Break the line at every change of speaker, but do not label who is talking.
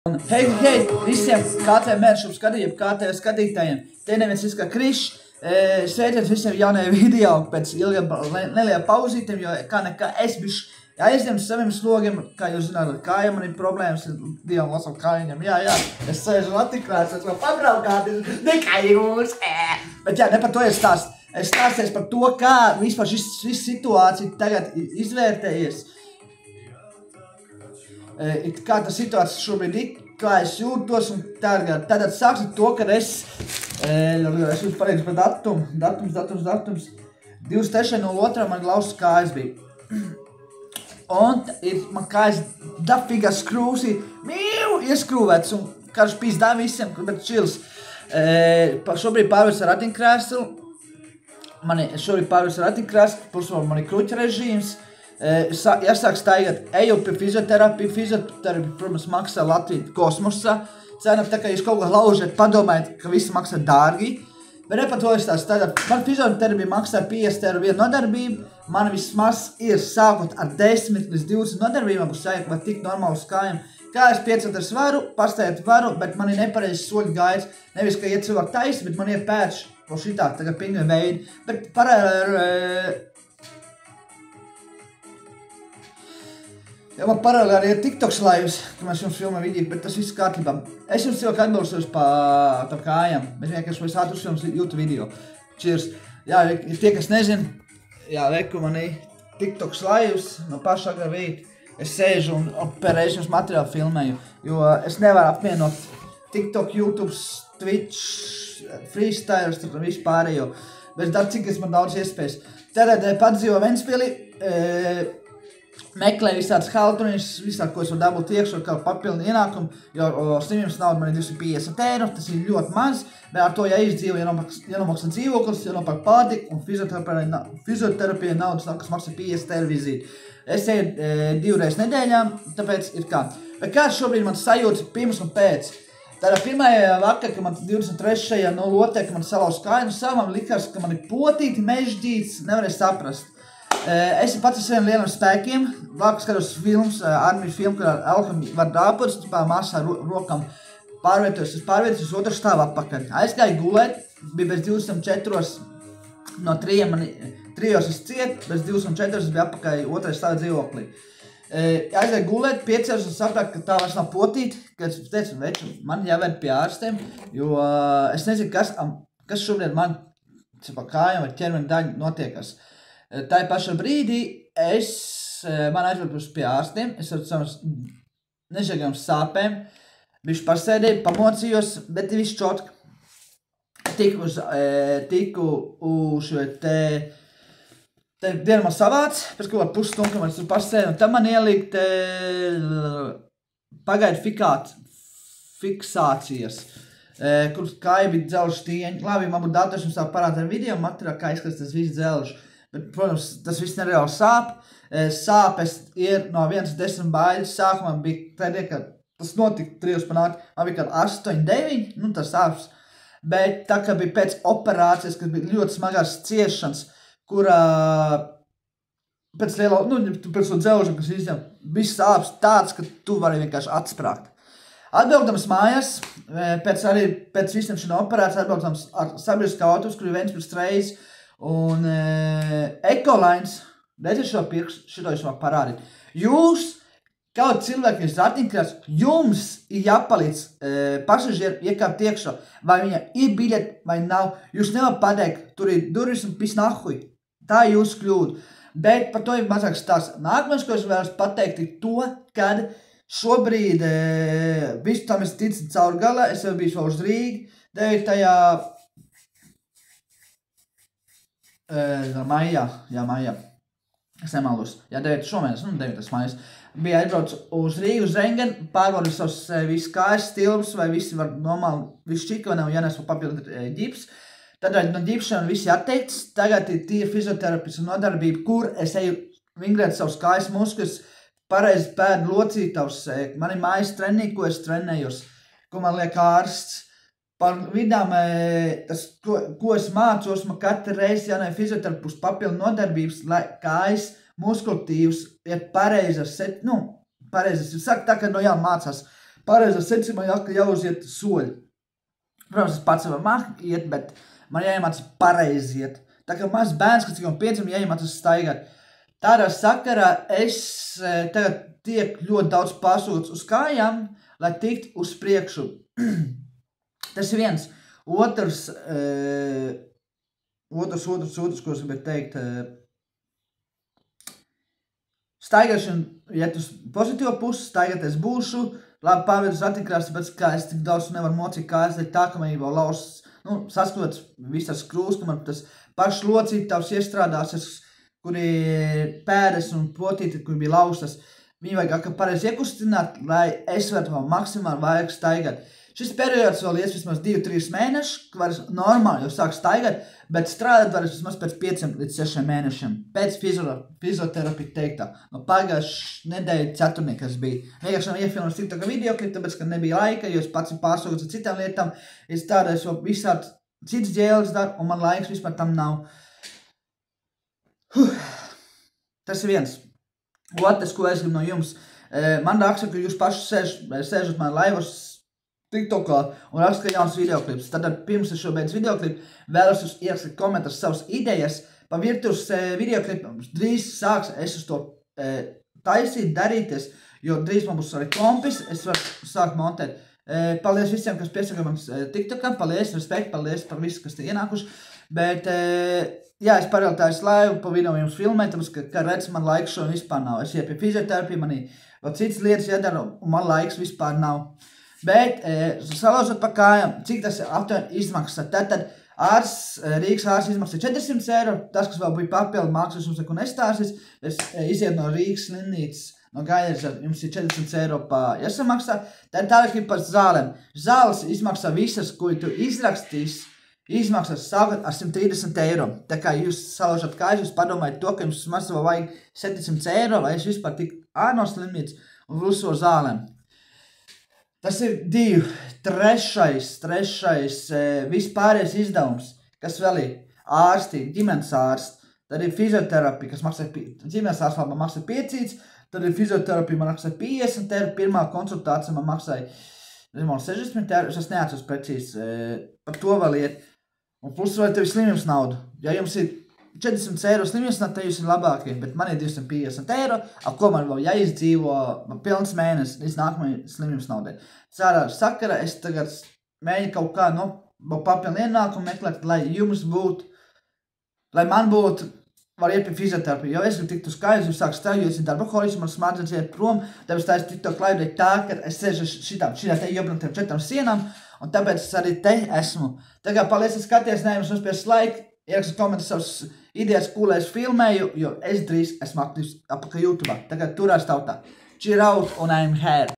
Hei, visiem KT mēršumu skatījiem, KT skatītājiem. Te neviens kā Krišs. Sveiciens visiem jaunajā video pēc ilgiem nelieliem pauzītiem, jo kā nekā es bišķi aizņemts saviem slogiem, kā jūs zināt, ar kājām man ir problēmas, Dievam lasam kājiņam, jā, es sēžu ratiklēs, es vēl pabraukāt, tikai jūs, Bet jā, ne par to es stāstu. Es stāsties par to, kā vispār šis situācija tagad izvērtējies. Kā tā situācija šobrīd ir, kā es jūtos, un tātad sāksim to, kad es jūs pareizi par datums, 23.02. man glausas kājas bija. Un man kājas dafīgā skrūsī, ieskrūvēts, un karš pīzdā visiem, bet čils. Šobrīd pārvērts ar ratiņkrēslu, plus man ir kruķa režīms. Jāsāk staigāt, eju pie fizioterapija, protams, maksā Latvija kosmosā. Cena tā, ka jūs kaut ko laužat, padomājiet, ka viss maksā dārgi. Bet ne par to es tās tātad, man fizioterapija maksā 50 eiro vienu nodarbību, man vismaz ir sākot ar 10 līdz 20 nodarbībām, būs sājot, var tikt normāli uz kājām. Kā es piecotars varu, pastājot varu, bet man ir nepareizs soļu gaids, nevis, ka iet cilvēku taisi, bet man ir pērš po šitā, tagad pingvi veidi. Bet paralēli arī ir TikToks laivs, ka mēs jums filmē video, bet tas viss kārtībā. Es jums cilvēku atbalstos pa tam kājām, bet vienkārši mēs ātros filmas YouTube video. Cheers! Jā, tie, kas nezin, jā, reku man ir TikToks laivs, no paša agrā vīt. Es sēžu un pērēšu jums materiālu filmēju, jo es nevaru apvienot TikTok, YouTube, Twitch, Freestyle, tur visu pārējo. Bet cik es man daudz iespējas. Tātad pats dzīvo Ventspilī, meklē visādas halturiņas, visādi, ko es varu dabūt iekšā, kā papildu ienākumu, jo slimības nauda man ir 250 eiro, tas ir ļoti maz, bet ar to, ja izdzīvo, jānomaksā dzīvoklis, jānopērk pārtiku, un fizioterapija naudas, kas maksā 50 eiro vizīti. Es eju 2 reizes nedēļā, tāpēc ir kā. Bet kāds šobrīd man sajūtas pirms un pēc? Tādā pirmajā vakar, kad man 23.02. kad man salauz kāju, man likās, ka man ir potīti, mežģīts, nevarēju saprast. Es pats ar saviem lieliem spēkiem, vāku skatos filmas, armiju filmu, kur Alhami var dāpurs, māsā rokam pārvietos uz otru stāvu atpakaļ. Aizgāju gulēt, bija bez 24, no 3 es ciet, bez 24 es biju atpakaļ otrai stāvu dzīvoklī. Aizgāju gulēt, 5 un sapratu, ka tā vairs nav potīti, kad es teicu, veči, man jāvērt pie ārstiem, jo es nezinu, kas šobrīd man kājām vai ķermeni daļu notiekas. Tā pašā brīdī man aizvedus pie ārstiem, es ar savas nežēgām sāpēm, bišķi pasēdēju, pamocījos, bet viss čotk. Tiku uz šo te dienu man savāc, pēc kaut kādu pusstundu, kad man tur pasēdēju, un tam man ielikt pagaidu fiksācijas, kur kāja bija dzelžu tīņi. Labi, man būtu dators jums tā parādīt ar video materiālu, kā izskatās tas viss dzelžu. Bet, protams, tas viss nereāli sāp. Sāpes ir no 1 līdz 10 baiļas. Sākumā bija tādā, ka tas notika 3 panākt. Man bija kāda 8, 9, tas sāps. Bet tā kā bija pēc operācijas, kad bija ļoti smagās ciešanas, kurā pēc to dzelžu, kas izņem, viss sāps tāds, ka tu vari vienkārši atsprāgt. Atbraukdams mājās, pēc visiem šiem operācijām, atbraukdams ar sabiedriskā autobusu, kur ir Ventspils Reis, un Ekolines, redziet šo pirkstu, šito jūs man parādīt. Jūs, kaut cilvēki ir ratiņkrēs, jums ir jāpalīdz pasažieri iekāpt iekšā, vai viņa ir biļete vai nav. Jūs nevar pateikt, tur ir durvis un pis nahuj. Tā ir jūsu kļūda. Bet par to ir mazāk stāsts. Nākamais, ko es vēlos pateikt, ir to, kad šobrīd visu tam es ticu caur galā, es jau biju vēl uz Rīgi, 9. Maijā, es nemaldos, 9. šomēnes, 9. maijas, bija aizbrauc uz Rīgu, uz Rengen, pārbaudīju savus visu kājas stilbus, vai visi var normāli, visu čika, vai nav jānes vēl papildu ģips. Tad no ģipšana visi atteikts, tagad ir tīra fizioterapijas nodarbība, kur es eju vingrēt savus kājas muskuļus, pareizi pēdu locītavus, man ir mājas trenīgi, ko es trenējos, ko man liek ārsts. Par vidām, ko es mācos, man katru reizi jānē fizioterapijas papildu nodarbības, lai kājas muskulatīvs ir pareizas, pareizas, saka tā, ka no jā mācās pareizā secībā jāuziet soļi. Protams, es pats varu māku iet, bet man jāiemācās pareizi iet. Tā kā mazs bērns, kas tikai piedzim, jāiemācās staigāt. Tādā sakarā es tagad tiek ļoti daudz pasūts uz kājām, lai tikt uz priekšu. Tas ir viens. Otrs, ko es gribētu teikt, staigāšana iet uz pozitīvo pusi, staigāties būšu, labi pāviet uz ratikrāstu, tāpēc kā es tik daudz nevaru mocīt kājas, dēļ tā, ka man jau lausts, saskalots visas krūs, ka man tas pašs locītavs iestrādāsies, kuri pēdas un potīti, kuri bija laustas. Viņi vajag pareizi iekustināt, lai es varētu vēl maksimāli vairāk staigāt. Šis periods vēl ies vismaz 2-3 mēneši, var normāli jau sāk staigāt, bet strādāt var vismaz pēc 5 līdz 6 mēnešiem. Pēc fizioterapija teiktā. No pagājušā nedēļa ceturtniekās bija. Vienkārši man iefilmēs TikToka videoklipu, tāpēc, ka nebija laika, jo es pats ir pārsaugots ar citām lietām. Es tādēļ jau visādi cits ģēles daru, un man laiks vispār tam nav. Tas ir viens. Otrs, ko es gribu no jums. Man raksta, ka jūs paši sēžat man laivos TikTokā un raksta, ka jauns videoklips. Tad pirms es šo beidz videoklipu, vēlos jūs ierakstīt komentarus savas idejas par virtuves videoklipu. Drīz sāks es uz to taisīt, darīties, jo drīz man būs arī kompis, es varu sākt montēt. Paldies visiem, kas piesaka man TikTokam, paldies, respekt, paldies par visu, kas te ienākuši. Bet, jā, es paralētājos laivu pa video jums filmēt, tāpēc, ka redz, man laiks šo vispār nav. Es iet pie fizioterapija, manī vēl citas lietas jādara, un man laiks vispār nav. Bet, salaužot pa kājām, cik tas aptuveni izmaksā. Tad Rīgas ārsts izmaksā 400 eiro, tas, kas vēl bija papildu mākslas, jums neko nestāstīs, es iziet no Rīgas slimnīcas, no Gaļeras, jums ir 400 eiro jāsamaksā. Tad tālāk ir par zālēm. Zāles izmaksā visas, ko tu izrakstīs, izmaksās sākot ar 130 eiro. Tā kā jūs salaužat kājas, jūs padomājat to, ka jums maz vēl vajag 700 eiro, lai es vispār tik ārno slimnīcas un visu zālēm. Tas ir 2. Trešais vispārējais izdevums, kas vēl ir ārsti, ģimenes ārsti, tad ir fizioterapija, kas maksā, ģimenes ārsts man maksā 5, tad ir fizioterapija man maksā 50 eiro, pirmā konsultācija man maksāja 60 eiro, es neatceros precīzi, par to vēl iet. Un plus vēl tev ir slimības nauda. Ja jums ir 400 eiro slimības nauda, tad jūs ir labākie, bet man ir 250 eiro, ar ko man vēl jāizdzīvo pilns mēnesis līdz nākamajai slimības naudai. Sārā sakara es tagad mēģinu kaut kā papildu ienākumu meklēt, lai jums būtu, lai man būtu, var iet pie fizioterapiju, jo es gribu tikt uz kājas, jūs sāk strādāt, jo es ir darbaholismu, man smadzenes iet prom, tāpēc tā es TikTok laidēju tā, ka es sēžu šitā te iebrunatiem 4 sienām, un tāpēc es arī te esmu. Tā kā paldies, ka skaties, nevis uzspies laiku, ierakstu komentus savas idejas, ko es filmēju, jo es drīz esmu aktīvs apakaļ YouTube. Tā kā turās tautā. Cheer out un I'm here.